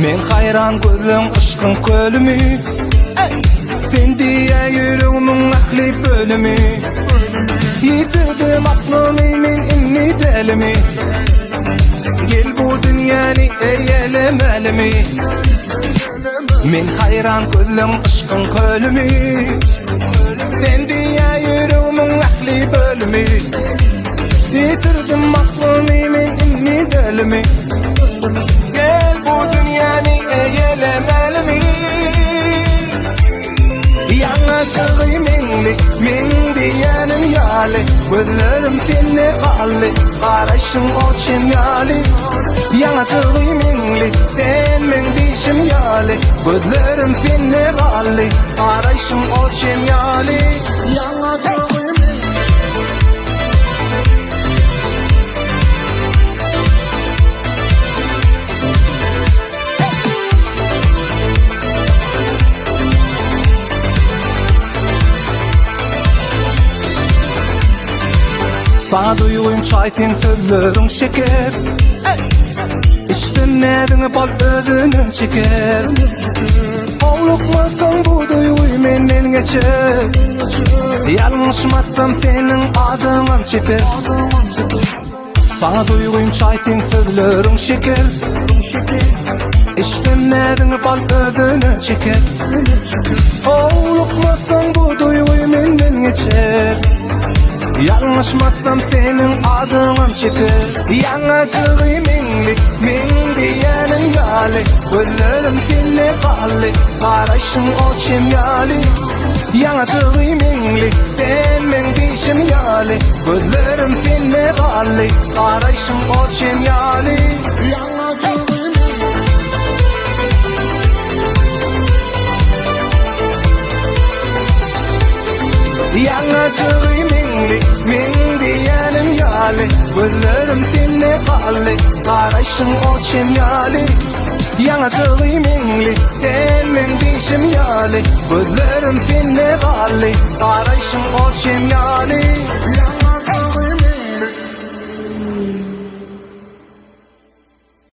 Men hayran gözüm ışkın kölümü Sen diye yüreğimin akli bölümü Yitirdim aklımı men inni delimi Gel bu dünyanı eyelemeli mi Men hayran gözüm ışkın kölümü Sen diye yüreğimin akli bölümü Yitirdim aklımı men inni delimi Gel bu dünyanı eyelemeli mi Yanacığı minli, min diyenim yali Gözlerim seni kalli, karışın o çimyali Yanacığı minli, sen min dişim yali Gözlerim seni kalli, karışın o çimyali Yanacığı Sana duyuyum çaytin sözlerin şeker İstemedin bal özünün çeker Oğlukmasın bu duyuyu menden geçer Yanlışmazsam senin adının çeper Sana duyuyum çaytin sözlerin şeker İstemedin bal özünün çeker Oğlukmasın bu duyuyu menden geçer Yanlışmazsam senin adının çeper Yanacığı minlik, min diyenin yali Gözlerim seni kalli, karışın o çimyali Yanacığı minlik, sen min dişim yali Gözlerim seni kalli, karışın o çimyali Yanacığı Yanacığı minli, min diyenim yali Gözlerim seni kalli, karışın o çimyali Yanacığı minli, sen min dişim yali Gözlerim seni kalli, karışın o çimyali